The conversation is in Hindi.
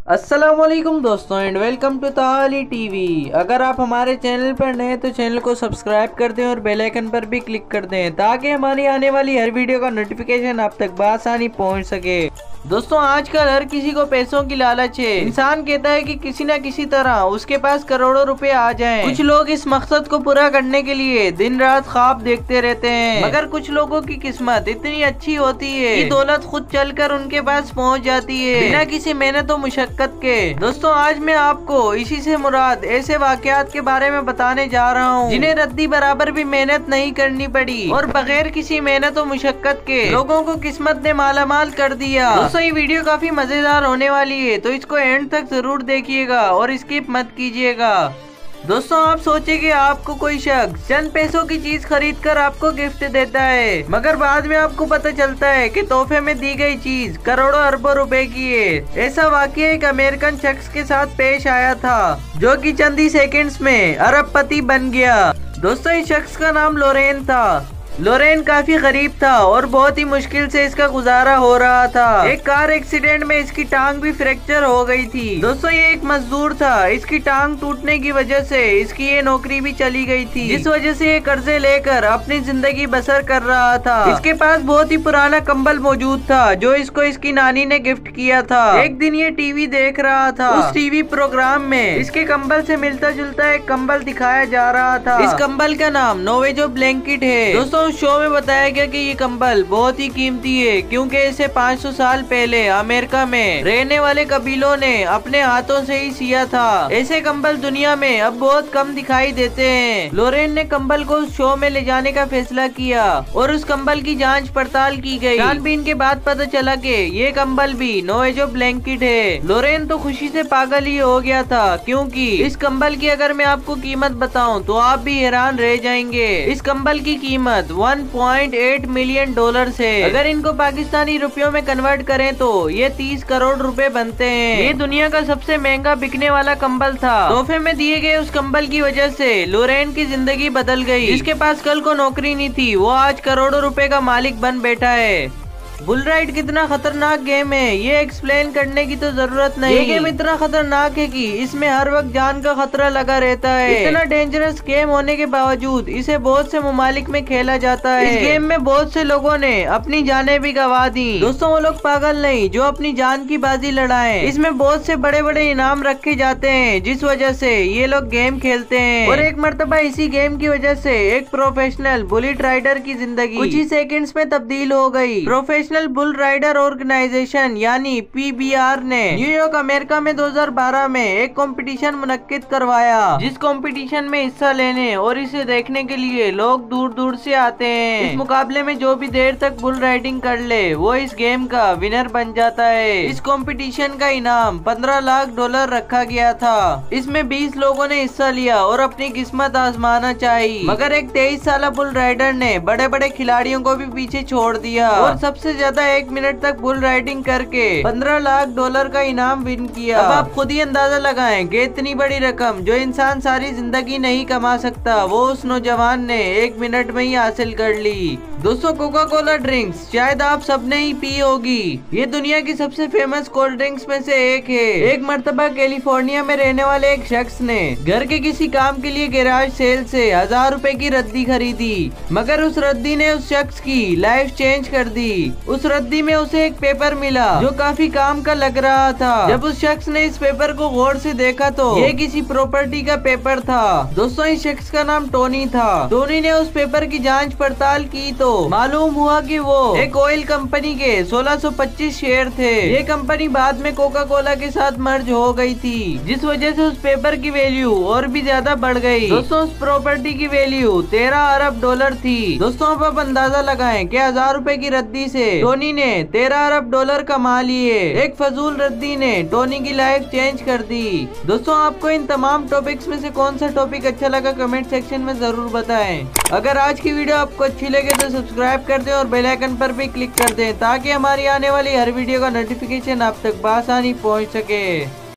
अस्सलामुअलैकुम दोस्तों एंड वेलकम टू ताली टीवी। अगर आप हमारे चैनल पर नए हैं तो चैनल को सब्सक्राइब कर दें और बेल आइकन पर भी क्लिक कर दें ताकि हमारी आने वाली हर वीडियो का नोटिफिकेशन आप तक बआसानी पहुंच सके। दोस्तों आजकल हर किसी को पैसों की लालच है। इंसान कहता है कि किसी न किसी तरह उसके पास करोड़ों रुपए आ जाएं। कुछ लोग इस मकसद को पूरा करने के लिए दिन रात ख्वाब देखते रहते हैं, मगर कुछ लोगों की किस्मत इतनी अच्छी होती है कि दौलत खुद चलकर उनके पास पहुंच जाती है बिना किसी मेहनत और मुशक्कत के। दोस्तों आज मैं आपको इसी से मुराद ऐसे वाकयात के बारे में बताने जा रहा हूँ जिन्हें रद्दी बराबर भी मेहनत नहीं करनी पड़ी और बगैर किसी मेहनत और मुशक्कत के लोगों को किस्मत ने मालामाल कर दिया। दोस्तों ये वीडियो काफी मजेदार होने वाली है तो इसको एंड तक जरूर देखिएगा और स्किप मत कीजिएगा। दोस्तों आप सोचे कि आपको कोई शख्स चंद पैसों की चीज खरीद कर आपको गिफ्ट देता है, मगर बाद में आपको पता चलता है कि तोहफे में दी गई चीज करोड़ों अरबों रुपए की है। ऐसा वाकया एक अमेरिकन शख्स के साथ पेश आया था जो कि चंद ही सेकंड्स में अरबपति बन गया। दोस्तों इस शख्स का नाम लोरेन था। लोरेन काफी गरीब था और बहुत ही मुश्किल से इसका गुजारा हो रहा था। एक कार एक्सीडेंट में इसकी टांग भी फ्रैक्चर हो गई थी। दोस्तों ये एक मजदूर था। इसकी टांग टूटने की वजह से इसकी ये नौकरी भी चली गई थी, जिस वजह से ये कर्जे लेकर अपनी जिंदगी बसर कर रहा था। इसके पास बहुत ही पुराना कंबल मौजूद था जो इसको इसकी नानी ने गिफ्ट किया था। एक दिन ये टीवी देख रहा था। उस टीवी प्रोग्राम में इसके कंबल से मिलता जुलता एक कंबल दिखाया जा रहा था। इस कंबल का नाम नोवेजो ब्लैंकेट है। दोस्तों उस शो में बताया गया कि ये कंबल बहुत ही कीमती है क्योंकि इसे 500 साल पहले अमेरिका में रहने वाले कबीलों ने अपने हाथों से ही सिया था। ऐसे कंबल दुनिया में अब बहुत कम दिखाई देते हैं। लोरेन ने कंबल को उस शो में ले जाने का फैसला किया और उस कंबल की जांच पड़ताल की गई। छानबीन के बाद पता चला कि ये कंबल भी नोवेजो ब्लैंकेट है। लोरेन तो खुशी से पागल ही हो गया था क्योंकि इस कंबल की अगर मैं आपको कीमत बताऊं तो आप भी हैरान रह जाएंगे। इस कंबल की कीमत 1.8 मिलियन डॉलर है। अगर इनको पाकिस्तानी रुपयों में कन्वर्ट करें तो ये 30 करोड़ रुपए बनते हैं। ये दुनिया का सबसे महंगा बिकने वाला कंबल था। तोहफे में दिए गए उस कंबल की वजह से लोरेन की जिंदगी बदल गई। जिसके पास कल को नौकरी नहीं थी वो आज करोड़ों रुपए का मालिक बन बैठा है। बुल राइड कितना खतरनाक गेम है ये एक्सप्लेन करने की तो जरूरत नहीं। ये गेम इतना खतरनाक है कि इसमें हर वक्त जान का खतरा लगा रहता है। इतना डेंजरस गेम होने के बावजूद इसे बहुत से ममालिक में खेला जाता है। इस गेम में बहुत से लोगों ने अपनी जानें भी गंवा दी। दोस्तों वो लोग पागल नहीं जो अपनी जान की बाजी लड़ाएं। इसमें बहुत से बड़े बड़े इनाम रखे जाते हैं जिस वजह से ये लोग गेम खेलते हैं। और एक मर्तबा इसी गेम की वजह से एक प्रोफेशनल बुलेट राइडर की जिंदगी कुछ ही सेकंड्स में तब्दील हो गई। प्रोफेशनल बुल राइडर ऑर्गेनाइजेशन यानी PBR ने न्यूयॉर्क अमेरिका में 2012 में एक कंपटीशन मुनक्किद करवाया, जिस कंपटीशन में हिस्सा लेने और इसे देखने के लिए लोग दूर दूर से आते हैं। इस मुकाबले में जो भी देर तक बुल राइडिंग कर ले वो इस गेम का विनर बन जाता है। इस कंपटीशन का इनाम 15 लाख डॉलर रखा गया था। इसमें 20 लोगों ने हिस्सा लिया और अपनी किस्मत आजमाना चाहिए, मगर एक 23 साल बुल राइडर ने बड़े बड़े खिलाड़ियों को भी पीछे छोड़ दिया और सबसे ज्यादा 1 मिनट तक बुल राइडिंग करके 15 लाख डॉलर का इनाम विन किया। अब आप खुद ही अंदाजा लगाएं कि इतनी बड़ी रकम जो इंसान सारी जिंदगी नहीं कमा सकता वो उस नौजवान ने 1 मिनट में ही हासिल कर ली। दोस्तों कोका कोला ड्रिंक्स शायद आप सबने ही पी होगी। ये दुनिया की सबसे फेमस कोल्ड ड्रिंक्स में से एक है। एक मर्तबा कैलिफोर्निया में रहने वाले एक शख्स ने घर के किसी काम के लिए गैराज सेल से 1000 रुपए की रद्दी खरीदी, मगर उस रद्दी ने उस शख्स की लाइफ चेंज कर दी। उस रद्दी में उसे एक पेपर मिला जो काफी काम का लग रहा था। जब उस शख्स ने इस पेपर को गौर से देखा तो ये किसी प्रॉपर्टी का पेपर था। दोस्तों इस शख्स का नाम टोनी था। टोनी ने उस पेपर की जांच पड़ताल की तो मालूम हुआ कि वो एक ऑयल कंपनी के 1625 शेयर थे। ये कंपनी बाद में कोका कोला के साथ मर्ज हो गई थी, जिस वजह से उस पेपर की वैल्यू और भी ज्यादा बढ़ गई। दोस्तों उस प्रॉपर्टी की वैल्यू 13 अरब डॉलर थी। दोस्तों अब आप अंदाजा लगाएं कि 1000 रुपए की रद्दी से टोनी ने 13 अरब डॉलर कमा लिए। एक फजूल रद्दी ने टोनी की लाइफ चेंज कर दी। दोस्तों आपको इन तमाम टॉपिक्स में से कौन सा टॉपिक अच्छा लगा कमेंट सेक्शन में जरूर बताएं। अगर आज की वीडियो आपको अच्छी लगे तो सब्सक्राइब कर दें और बेल आइकन पर भी क्लिक कर दें ताकि हमारी आने वाली हर वीडियो का नोटिफिकेशन आप तक बआसानी पहुंच सके।